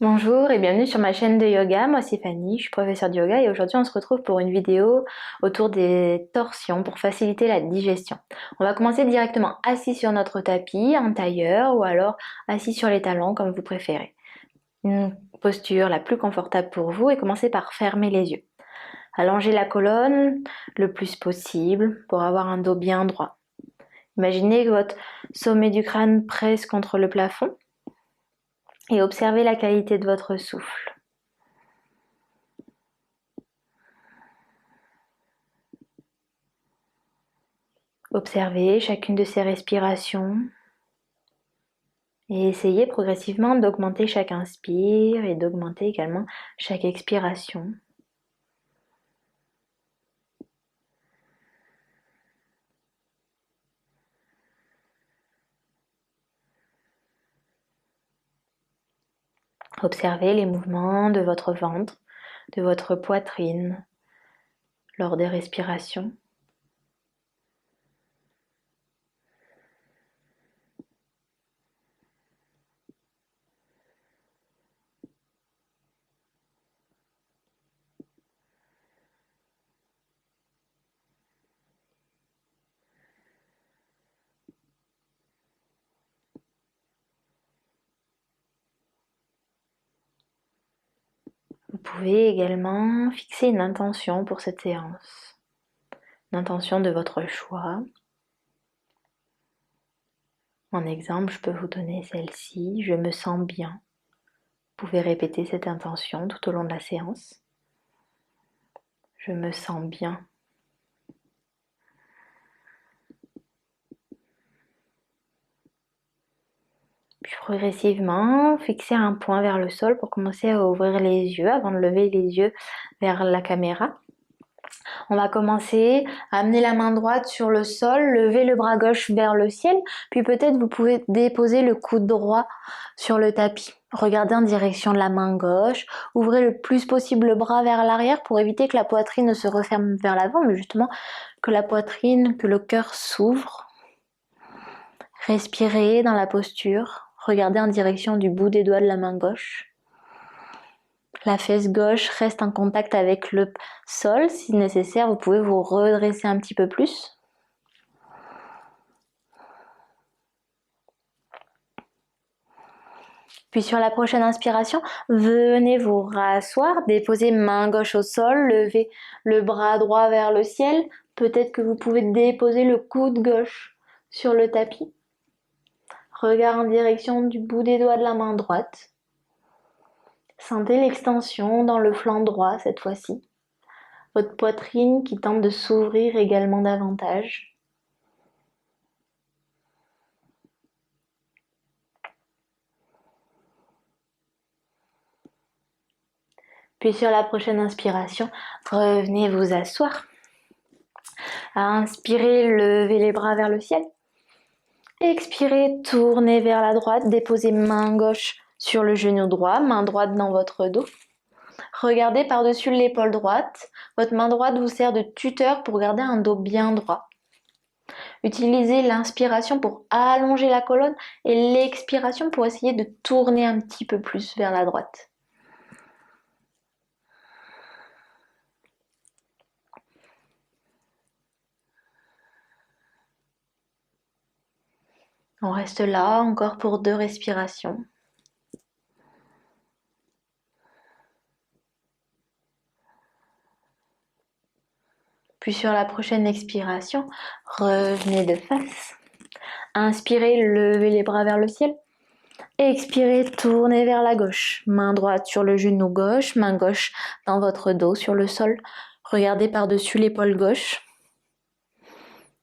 Bonjour et bienvenue sur ma chaîne de yoga, moi c'est Fanny, je suis professeure de yoga et aujourd'hui on se retrouve pour une vidéo autour des torsions pour faciliter la digestion. On va commencer directement assis sur notre tapis, en tailleur ou alors assis sur les talons comme vous préférez. Une posture la plus confortable pour vous et commencez par fermer les yeux. Allongez la colonne le plus possible pour avoir un dos bien droit. Imaginez que votre sommet du crâne presse contre le plafond et observez la qualité de votre souffle. Observez chacune de ces respirations et essayez progressivement d'augmenter chaque inspire et d'augmenter également chaque expiration. Observez les mouvements de votre ventre, de votre poitrine lors des respirations. Vous pouvez également fixer une intention pour cette séance, une intention de votre choix. En exemple, je peux vous donner celle-ci, je me sens bien. Vous pouvez répéter cette intention tout au long de la séance. Je me sens bien. Puis progressivement, fixez un point vers le sol pour commencer à ouvrir les yeux avant de lever les yeux vers la caméra. On va commencer à amener la main droite sur le sol, lever le bras gauche vers le ciel, puis peut-être vous pouvez déposer le coude droit sur le tapis. Regardez en direction de la main gauche, ouvrez le plus possible le bras vers l'arrière pour éviter que la poitrine ne se referme vers l'avant, mais justement que la poitrine, que le cœur s'ouvre. Respirez dans la posture. Regardez en direction du bout des doigts de la main gauche. La fesse gauche reste en contact avec le sol. Si nécessaire, vous pouvez vous redresser un petit peu plus. Puis sur la prochaine inspiration, venez vous rasseoir, déposez main gauche au sol, levez le bras droit vers le ciel. Peut-être que vous pouvez déposer le coude gauche sur le tapis. Regard en direction du bout des doigts de la main droite. Sentez l'extension dans le flanc droit cette fois-ci. Votre poitrine qui tente de s'ouvrir également davantage. Puis sur la prochaine inspiration, revenez vous asseoir. Inspirez, levez les bras vers le ciel. Expirez, tournez vers la droite, déposez main gauche sur le genou droit, main droite dans votre dos. Regardez par-dessus l'épaule droite. Votre main droite vous sert de tuteur pour garder un dos bien droit. Utilisez l'inspiration pour allonger la colonne et l'expiration pour essayer de tourner un petit peu plus vers la droite. On reste là encore pour 2 respirations. Puis sur la prochaine expiration, revenez de face. Inspirez, levez les bras vers le ciel. Expirez, tournez vers la gauche. Main droite sur le genou gauche, main gauche dans votre dos sur le sol. Regardez par-dessus l'épaule gauche.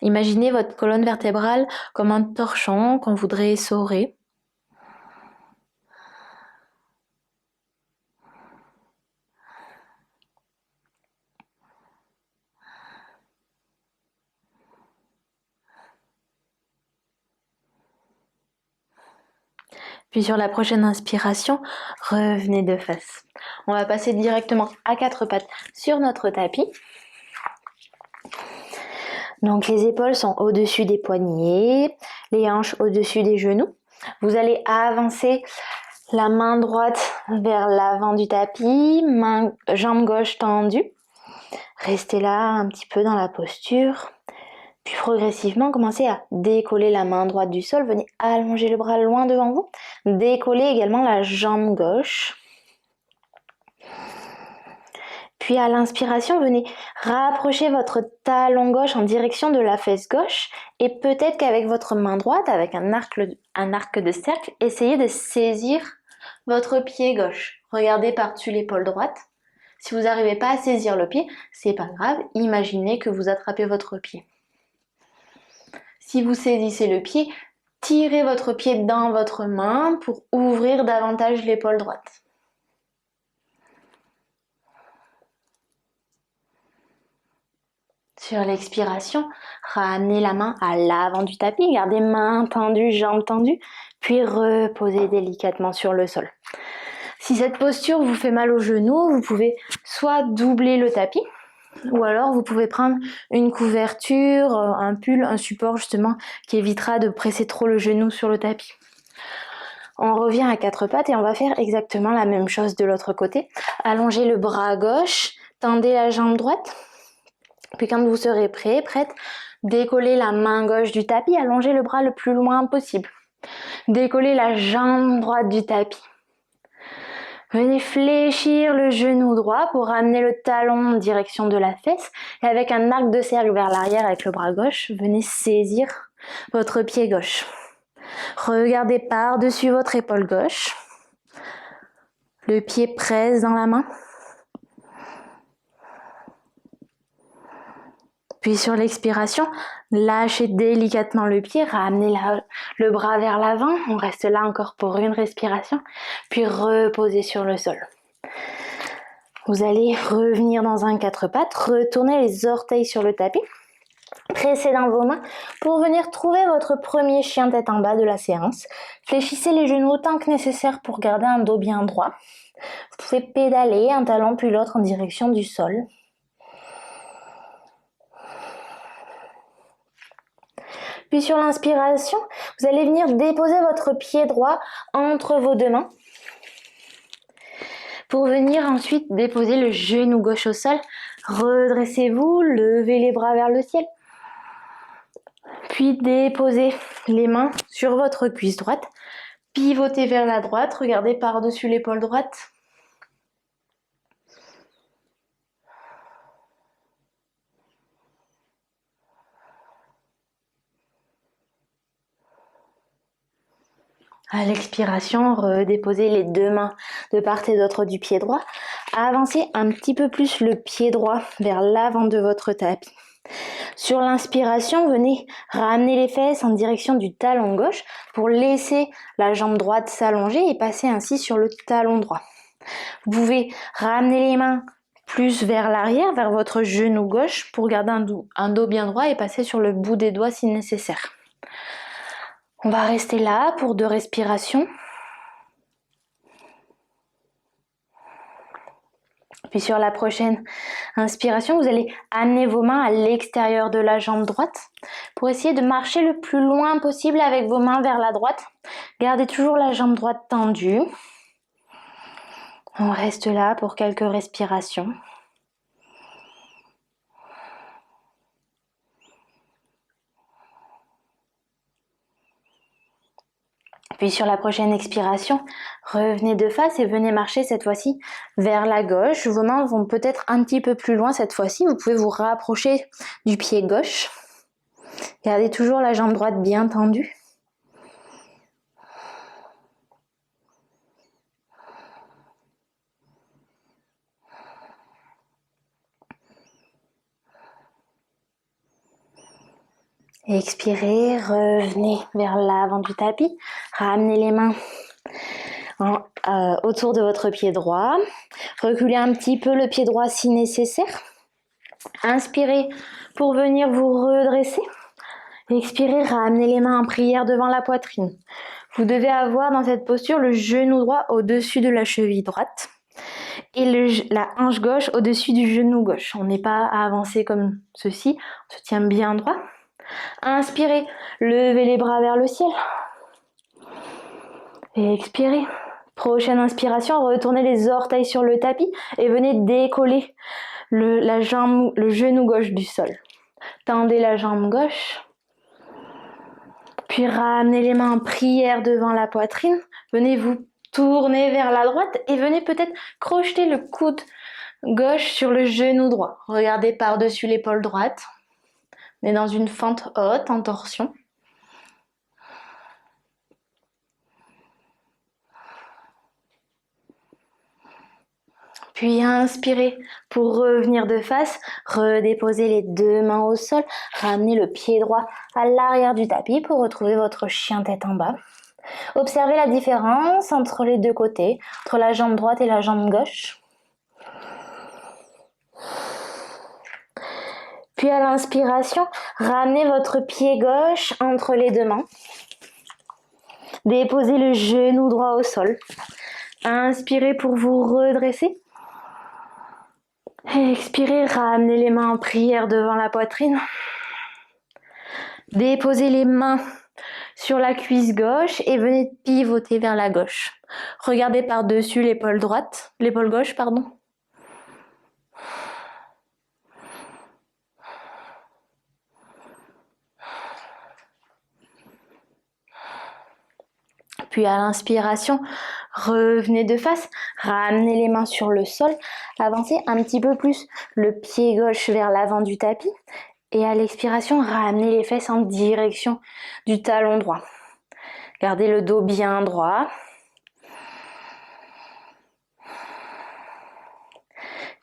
Imaginez votre colonne vertébrale comme un torchon qu'on voudrait essorer. Puis sur la prochaine inspiration, revenez de face. On va passer directement à 4 pattes sur notre tapis. Donc les épaules sont au-dessus des poignets, les hanches au-dessus des genoux. Vous allez avancer La main droite vers l'avant du tapis, jambe gauche tendue. Restez là un petit peu dans la posture. Puis progressivement, commencez à décoller la main droite du sol. Venez allonger le bras loin devant vous. Décollez également la jambe gauche. Puis à l'inspiration, venez rapprocher votre talon gauche en direction de la fesse gauche. Et peut-être qu'avec votre main droite, avec un arc de cercle, essayez de saisir votre pied gauche. Regardez par-dessus l'épaule droite. Si vous n'arrivez pas à saisir le pied, c'est pas grave. Imaginez que vous attrapez votre pied. Si vous saisissez le pied, tirez votre pied dans votre main pour ouvrir davantage l'épaule droite. Sur l'expiration, ramenez la main à l'avant du tapis, gardez main tendue, jambes tendues, puis reposez délicatement sur le sol. Si cette posture vous fait mal au genou, vous pouvez soit doubler le tapis, ou alors vous pouvez prendre une couverture, un pull, un support justement qui évitera de presser trop le genou sur le tapis. On revient à quatre pattes et on va faire exactement la même chose de l'autre côté. Allongez le bras gauche, tendez la jambe droite. Puis quand vous serez prête, décollez la main gauche du tapis, allongez le bras le plus loin possible. Décollez la jambe droite du tapis. Venez fléchir le genou droit pour ramener le talon en direction de la fesse. Et avec un arc de cercle vers l'arrière avec le bras gauche, venez saisir votre pied gauche. Regardez par-dessus votre épaule gauche. Le pied presse dans la main. Puis sur l'expiration, lâchez délicatement le pied, ramenez le bras vers l'avant. On reste là encore pour une respiration, puis reposez sur le sol. Vous allez revenir dans un quatre pattes, retournez les orteils sur le tapis, pressez dans vos mains pour venir trouver votre premier chien tête en bas de la séance. Fléchissez les genoux autant que nécessaire pour garder un dos bien droit. Vous pouvez pédaler un talon puis l'autre en direction du sol. Puis sur l'inspiration, vous allez venir déposer votre pied droit entre vos deux mains pour venir ensuite déposer le genou gauche au sol. Redressez-vous, levez les bras vers le ciel. Puis déposez les mains sur votre cuisse droite. Pivotez vers la droite, regardez par-dessus l'épaule droite. À l'expiration, redéposez les deux mains de part et d'autre du pied droit. Avancez un petit peu plus le pied droit vers l'avant de votre tapis. Sur l'inspiration, venez ramener les fesses en direction du talon gauche pour laisser la jambe droite s'allonger et passer ainsi sur le talon droit. Vous pouvez ramener les mains plus vers l'arrière, vers votre genou gauche pour garder un dos bien droit et passer sur le bout des doigts si nécessaire. On va rester là pour 2 respirations. Puis sur la prochaine inspiration, vous allez amener vos mains à l'extérieur de la jambe droite pour essayer de marcher le plus loin possible avec vos mains vers la droite. Gardez toujours la jambe droite tendue. On reste là pour quelques respirations. Puis sur la prochaine expiration, revenez de face et venez marcher cette fois-ci vers la gauche. Vos mains vont peut-être un petit peu plus loin cette fois-ci. Vous pouvez vous rapprocher du pied gauche. Gardez toujours la jambe droite bien tendue. Expirez, revenez vers l'avant du tapis. Ramenez les mains autour de votre pied droit. Reculez un petit peu le pied droit si nécessaire. Inspirez pour venir vous redresser. Expirez, ramenez les mains en prière devant la poitrine. Vous devez avoir dans cette posture le genou droit au-dessus de la cheville droite et la hanche gauche au-dessus du genou gauche. On n'est pas à avancer comme ceci, on se tient bien droit. Inspirez, levez les bras vers le ciel. Et expirez, Prochaine inspiration, retournez les orteils sur le tapis et venez décoller le genou gauche du sol. Tendez la jambe gauche. Puis ramenez les mains en prière devant la poitrine. Venez vous tourner vers la droite et venez peut-être crocheter le coude gauche sur le genou droit. Regardez par-dessus l'épaule droite. On est dans une fente haute, en torsion. Puis inspirez pour revenir de face, redéposez les deux mains au sol, ramenez le pied droit à l'arrière du tapis pour retrouver votre chien tête en bas. Observez la différence entre les deux côtés, entre la jambe droite et la jambe gauche. Puis à l'inspiration, ramenez votre pied gauche entre les deux mains. Déposez le genou droit au sol. Inspirez pour vous redresser. Expirez, ramenez les mains en prière devant la poitrine. Déposez les mains sur la cuisse gauche et venez pivoter vers la gauche. Regardez par-dessus l'épaule gauche, pardon. Puis à l'inspiration, revenez de face, ramenez les mains sur le sol, avancez un petit peu plus le pied gauche vers l'avant du tapis et à l'expiration, ramenez les fesses en direction du talon droit. Gardez le dos bien droit.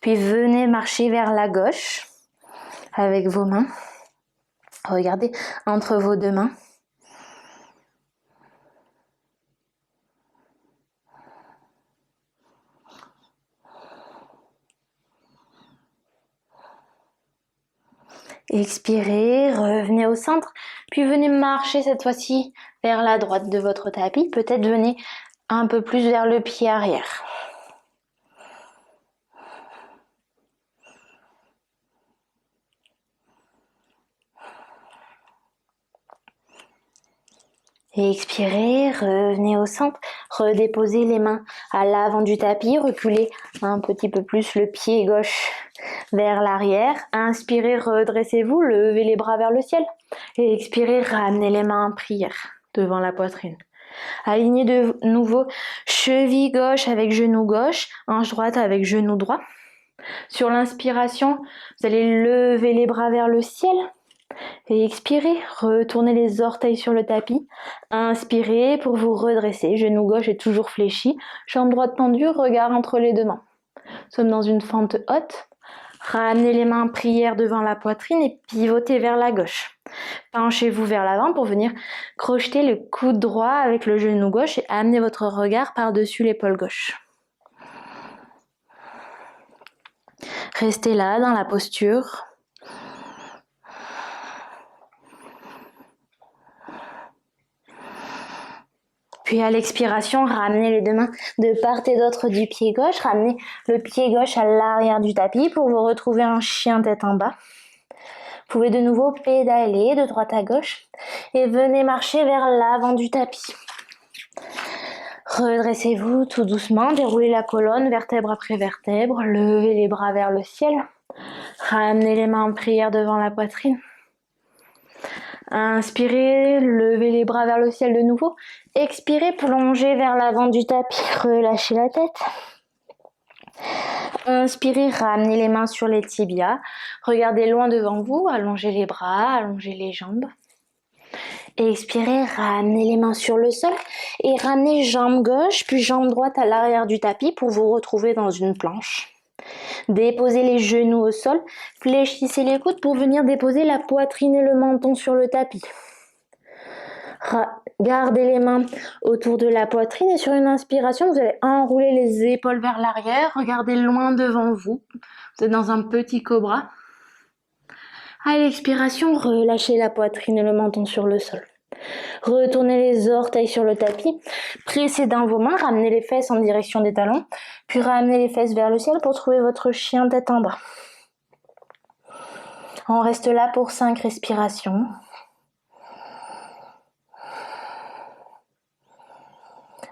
Puis venez marcher vers la gauche avec vos mains. Regardez entre vos deux mains. Expirez, revenez au centre, puis venez marcher cette fois-ci vers la droite de votre tapis. Peut-être venez un peu plus vers le pied arrière. Et expirez, revenez au centre, redéposez les mains à l'avant du tapis, reculez un petit peu plus le pied gauche vers l'arrière. Inspirez, redressez-vous, levez les bras vers le ciel. Et expirez, ramenez les mains en prière devant la poitrine. Alignez de nouveau cheville gauche avec genou gauche, hanche droite avec genou droit. Sur l'inspiration, vous allez lever les bras vers le ciel. Et expirez, retournez les orteils sur le tapis. Inspirez pour vous redresser, genou gauche est toujours fléchi, jambe droite tendue, regard entre les deux mains. Nous sommes dans une fente haute. Ramenez les mains en prière devant la poitrine et pivotez vers la gauche. Penchez-vous vers l'avant pour venir crocheter le coude droit avec le genou gauche et amener votre regard par-dessus l'épaule gauche. Restez là dans la posture. Puis à l'expiration, ramenez les deux mains de part et d'autre du pied gauche. Ramenez le pied gauche à l'arrière du tapis pour vous retrouver un chien tête en bas. Vous pouvez de nouveau pédaler de droite à gauche et venez marcher vers l'avant du tapis. Redressez-vous tout doucement, déroulez la colonne vertèbre après vertèbre, levez les bras vers le ciel. Ramenez les mains en prière devant la poitrine. Inspirez, levez les bras vers le ciel de nouveau. Expirez, plongez vers l'avant du tapis, relâchez la tête. Inspirez, ramenez les mains sur les tibias. Regardez loin devant vous, allongez les bras, allongez les jambes. Expirez, ramenez les mains sur le sol et ramenez jambe gauche puis jambe droite à l'arrière du tapis pour vous retrouver dans une planche. Déposez les genoux au sol, fléchissez les coudes pour venir déposer la poitrine et le menton sur le tapis. Gardez les mains autour de la poitrine et sur une inspiration, vous allez enrouler les épaules vers l'arrière, regardez loin devant vous. Vous êtes dans un petit cobra. À l'expiration, relâchez la poitrine et le menton sur le sol. Retournez les orteils sur le tapis, pressez dans vos mains, ramenez les fesses en direction des talons, puis ramenez les fesses vers le ciel pour trouver votre chien tête en bas. On reste là pour 5 respirations.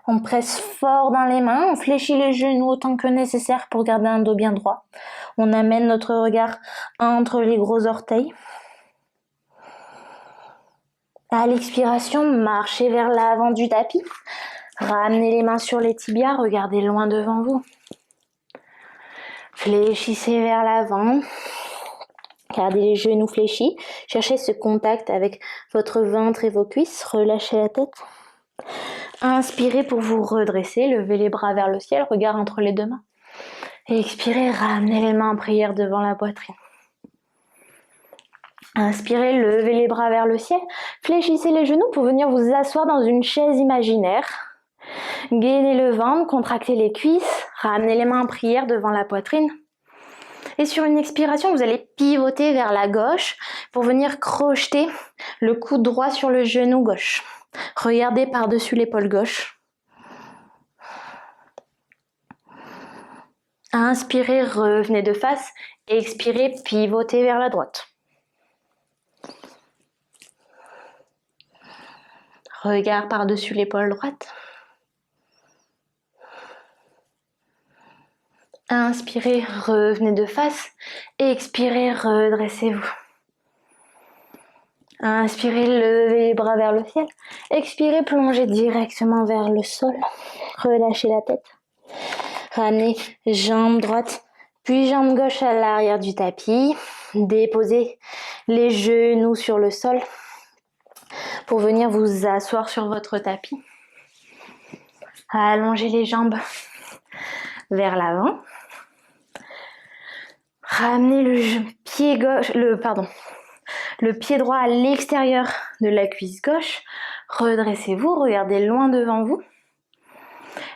On presse fort dans les mains, on fléchit les genoux autant que nécessaire pour garder un dos bien droit. On amène notre regard entre les gros orteils. À l'expiration, marchez vers l'avant du tapis. Ramenez les mains sur les tibias, regardez loin devant vous. Fléchissez vers l'avant. Gardez les genoux fléchis. Cherchez ce contact avec votre ventre et vos cuisses. Relâchez la tête. Inspirez pour vous redresser. Levez les bras vers le ciel. Regard entre les deux mains. Expirez. Ramenez les mains en prière devant la poitrine. Inspirez. Levez les bras vers le ciel. Fléchissez les genoux pour venir vous asseoir dans une chaise imaginaire. Gainez le ventre. Contractez les cuisses. Ramenez les mains en prière devant la poitrine. Et sur une expiration, vous allez pivoter vers la gauche pour venir crocheter le coude droit sur le genou gauche. Regardez par-dessus l'épaule gauche. Inspirez, revenez de face. Expirez, pivotez vers la droite. Regard par-dessus l'épaule droite. Inspirez, revenez de face. Expirez, redressez-vous. Inspirez, levez les bras vers le ciel. Expirez, plongez directement vers le sol. Relâchez la tête. Ramenez jambe droite, puis jambe gauche à l'arrière du tapis. Déposez les genoux sur le sol pour venir vous asseoir sur votre tapis. Allongez les jambes vers l'avant. Ramenez le pied droit à l'extérieur de la cuisse gauche. Redressez-vous, regardez loin devant vous.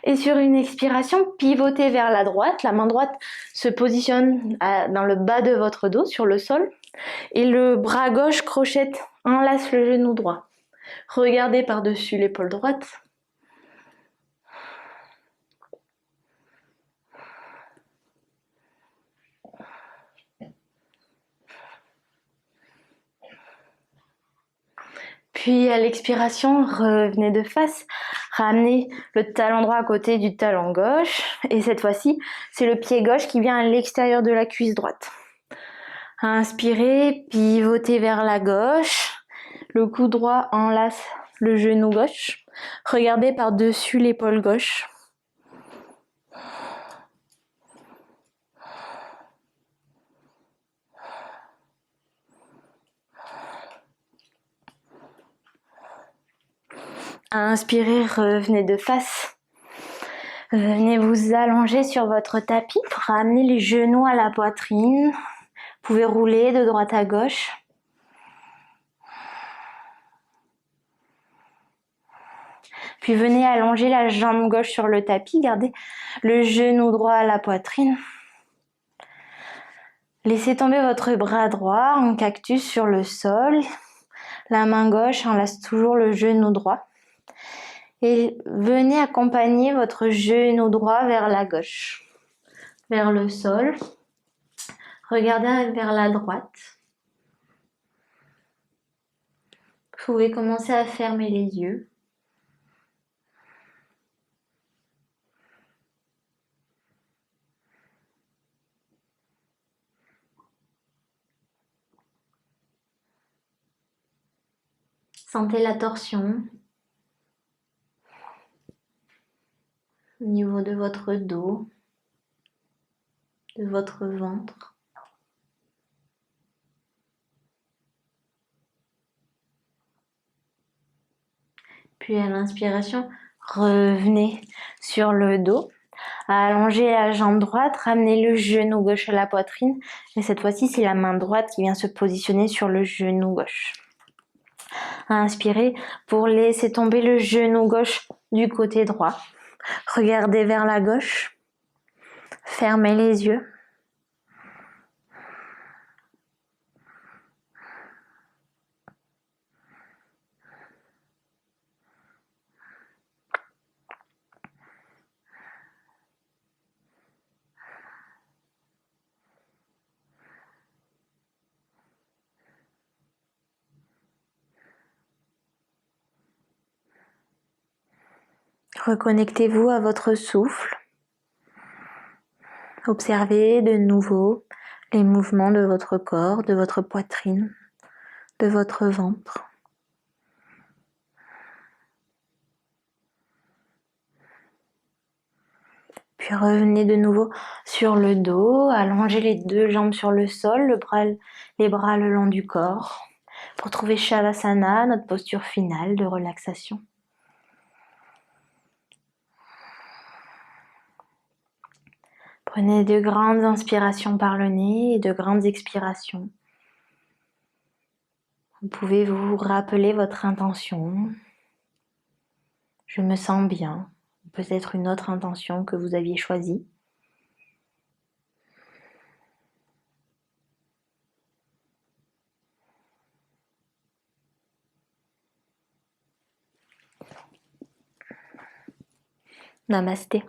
Et sur une expiration, pivotez vers la droite. La main droite se positionne dans le bas de votre dos, sur le sol. Et le bras gauche crochette, enlace le genou droit. Regardez par-dessus l'épaule droite. Puis à l'expiration, revenez de face, ramenez le talon droit à côté du talon gauche. Et cette fois-ci, c'est le pied gauche qui vient à l'extérieur de la cuisse droite. Inspirez, pivotez vers la gauche. Le coude droit enlace le genou gauche. Regardez par-dessus l'épaule gauche. Inspirez, revenez de face. Venez vous allonger sur votre tapis pour ramener les genoux à la poitrine. Vous pouvez rouler de droite à gauche. Puis venez allonger la jambe gauche sur le tapis. Gardez le genou droit à la poitrine. Laissez tomber votre bras droit en cactus sur le sol. La main gauche enlace toujours le genou droit. Et venez accompagner votre genou droit vers la gauche, vers le sol. Regardez vers la droite. Vous pouvez commencer à fermer les yeux. Sentez la torsion au niveau de votre dos, de votre ventre. Puis à l'inspiration, revenez sur le dos. Allongez la jambe droite, ramenez le genou gauche à la poitrine. Et cette fois-ci, c'est la main droite qui vient se positionner sur le genou gauche. Inspirez pour laisser tomber le genou gauche du côté droit. Regardez vers la gauche. Fermez les yeux. Reconnectez-vous à votre souffle. Observez de nouveau les mouvements de votre corps, de votre poitrine, de votre ventre. Puis revenez de nouveau sur le dos, allongez les deux jambes sur le sol, les bras le long du corps, pour trouver Shavasana, notre posture finale de relaxation. Prenez de grandes inspirations par le nez et de grandes expirations. Vous pouvez vous rappeler votre intention. Je me sens bien. Peut-être une autre intention que vous aviez choisie. Namasté.